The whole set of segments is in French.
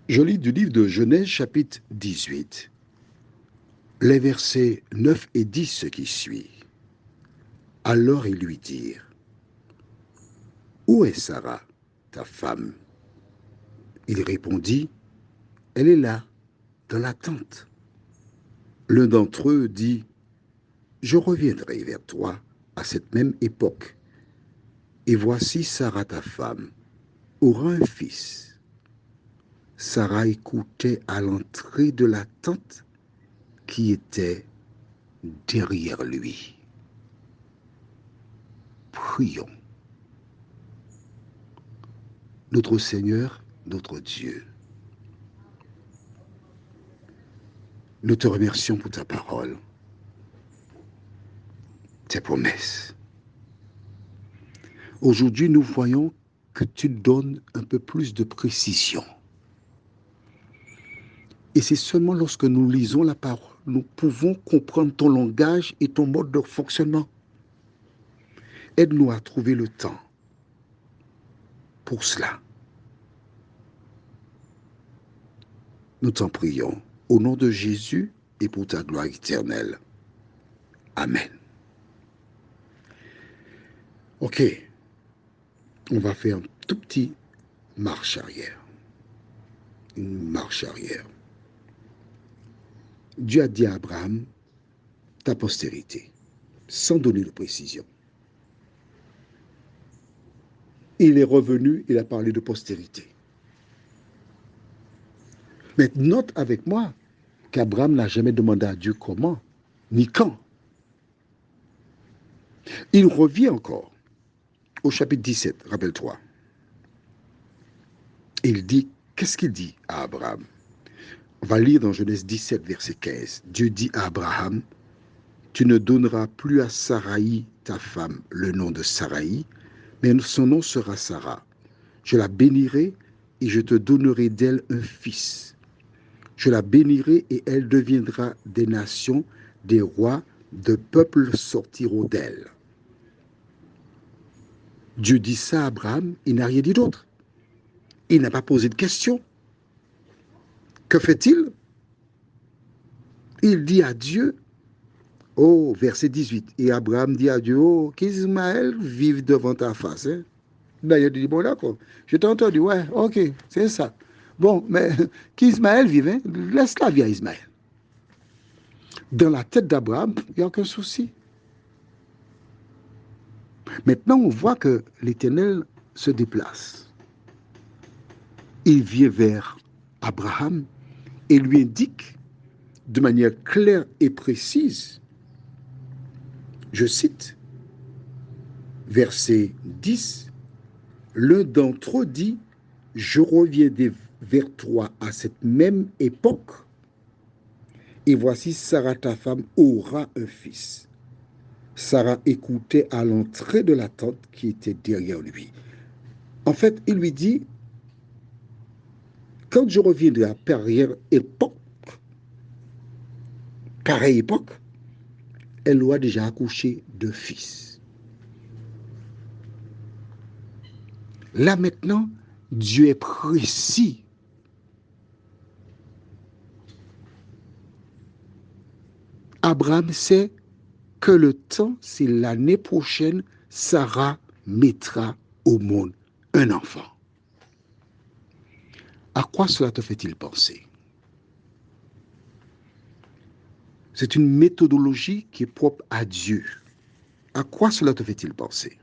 Je lis du livre de Genèse chapitre 18, les versets 9 et 10 ce qui suit. Alors ils lui dirent, où est Sarah, ta femme? Il répondit, elle est là, dans la tente. L'un d'entre eux dit, je reviendrai vers toi à cette même époque. Et voici Sarah, ta femme, aura un fils. Sarah écoutait à l'entrée de la tente qui était derrière lui. Prions. Notre Seigneur, notre Dieu, nous te remercions pour ta parole, tes promesses. Aujourd'hui, nous voyons que tu donnes un peu plus de précision. Et c'est seulement lorsque nous lisons la parole, nous pouvons comprendre ton langage et ton mode de fonctionnement. Aide-nous à trouver le temps pour cela. Nous t'en prions au nom de Jésus et pour ta gloire éternelle. Amen. Ok, on va faire un tout petit marche arrière. Une marche arrière. Dieu a dit à Abraham, ta postérité, sans donner de précision. Il est revenu, il a parlé de postérité. Mais note avec moi qu'Abraham n'a jamais demandé à Dieu comment, ni quand. Il revient encore au chapitre 17, rappelle-toi. Il dit, qu'est-ce qu'il dit à Abraham? On va lire dans Genèse 17, verset 15. Dieu dit à Abraham, tu ne donneras plus à Saraï, ta femme, le nom de Saraï, mais son nom sera Sarah. Je la bénirai et je te donnerai d'elle un fils. Je la bénirai et elle deviendra des nations, des rois, de peuples sortiront d'elle. Dieu dit ça à Abraham, il n'a rien dit d'autre. Il n'a pas posé de question. Que fait-il? Il dit à Dieu, oh, verset 18, et Abraham dit à Dieu, oh, qu'Ismaël vive devant ta face. Hein? D'ailleurs, il dit, bon, d'accord, je t'ai entendu, ouais, ok, c'est ça. Bon, mais qu'Ismaël vive, hein? Laisse la vie à Ismaël. Dans la tête d'Abraham, il n'y a aucun souci. Maintenant, on voit que l'Éternel se déplace. Il vient vers Abraham et lui indique de manière claire et précise, je cite, verset 10, l'un d'entre eux dit, je reviens vers toi à cette même époque, et voici Sarah, ta femme, aura un fils. Sarah écoutait à l'entrée de la tente qui était derrière lui. En fait, il lui dit, quand je reviendrai à pareille époque, elle aura déjà accouché de fils. Là maintenant, Dieu est précis. Abraham sait que le temps, c'est l'année prochaine, Sarah mettra au monde un enfant. À quoi cela te fait-il penser? C'est une méthodologie qui est propre à Dieu. À quoi cela te fait-il penser?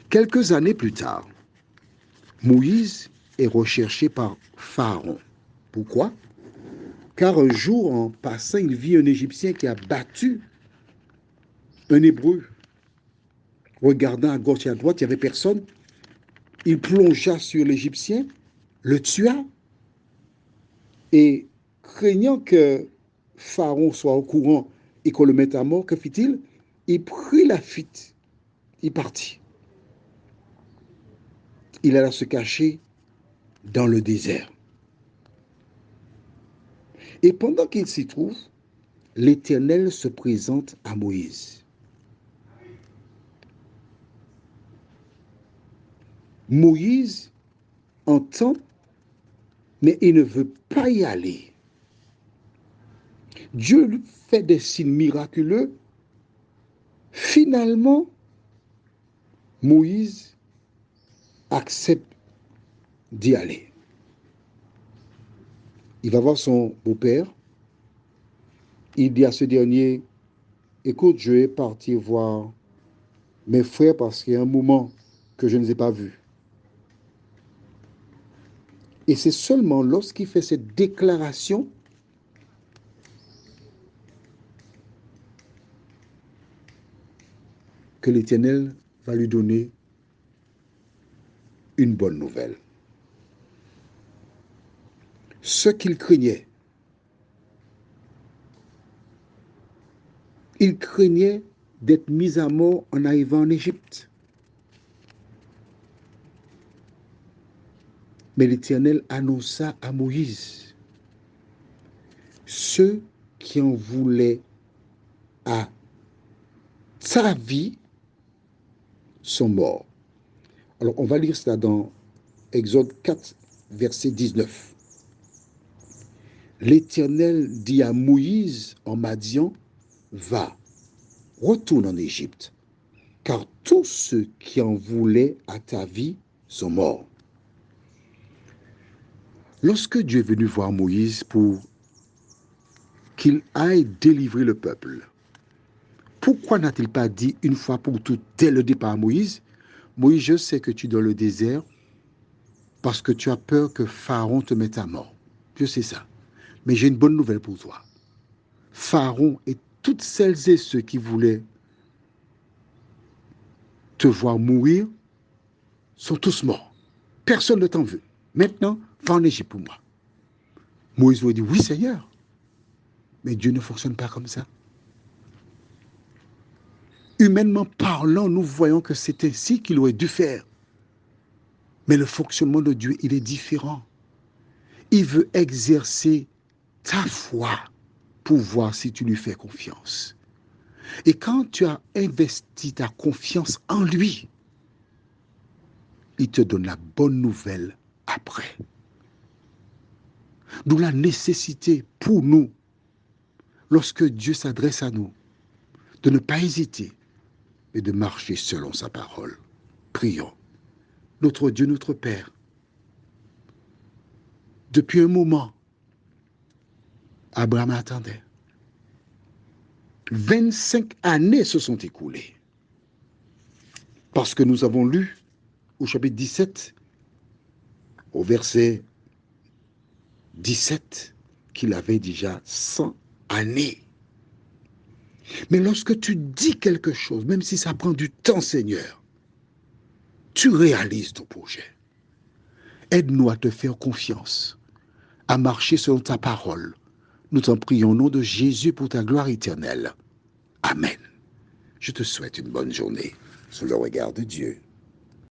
Quelques années plus tard, Moïse est recherché par Pharaon. Pourquoi? Car un jour, en passant, il vit un Égyptien qui a battu un Hébreu. Regardant à gauche et à droite, il n'y avait personne. Il plongea sur l'Égyptien, le tua, et craignant que Pharaon soit au courant et qu'on le mette à mort, que fit-il? Il prit la fuite. Il partit. Il alla se cacher dans le désert. Et pendant qu'il s'y trouve, l'Éternel se présente à Moïse. Moïse entend mais il ne veut pas y aller. Dieu lui fait des signes miraculeux. Finalement, Moïse accepte d'y aller. Il va voir son beau-père. Il dit à ce dernier, écoute, je vais partir voir mes frères parce qu'il y a un moment que je ne les ai pas vus. Et c'est seulement lorsqu'il fait cette déclaration que l'Éternel va lui donner une bonne nouvelle. Ce qu'il craignait, il craignait d'être mis à mort en arrivant en Égypte. Mais l'Éternel annonça à Moïse, ceux qui en voulaient à sa vie sont morts. Alors on va lire cela dans Exode 4, verset 19. L'Éternel dit à Moïse en Madian, va, retourne en Égypte, car tous ceux qui en voulaient à ta vie sont morts. Lorsque Dieu est venu voir Moïse pour qu'il aille délivrer le peuple, pourquoi n'a-t-il pas dit une fois pour toutes dès le départ à Moïse, Moïse, je sais que tu es dans le désert parce que tu as peur que Pharaon te mette à mort. Je sais ça. Mais j'ai une bonne nouvelle pour toi. Pharaon et toutes celles et ceux qui voulaient te voir mourir sont tous morts. Personne ne t'en veut. Maintenant, va en Égypte pour moi. Moïse lui dit, oui Seigneur. Mais Dieu ne fonctionne pas comme ça. Humainement parlant, nous voyons que c'est ainsi qu'il aurait dû faire. Mais le fonctionnement de Dieu, il est différent. Il veut exercer ta foi pour voir si tu lui fais confiance. Et quand tu as investi ta confiance en lui, il te donne la bonne nouvelle après. D'où la nécessité pour nous, lorsque Dieu s'adresse à nous, de ne pas hésiter et de marcher selon sa parole. Prions. Notre Dieu, notre Père, depuis un moment, Abraham attendait. 25 années se sont écoulées. Parce que nous avons lu au chapitre 17, au verset 17, qu'il avait déjà 100 années. Mais lorsque tu dis quelque chose, même si ça prend du temps, Seigneur, tu réalises ton projet. Aide-nous à te faire confiance, à marcher selon ta parole. Nous t'en prions au nom de Jésus pour ta gloire éternelle. Amen. Je te souhaite une bonne journée sous le regard de Dieu.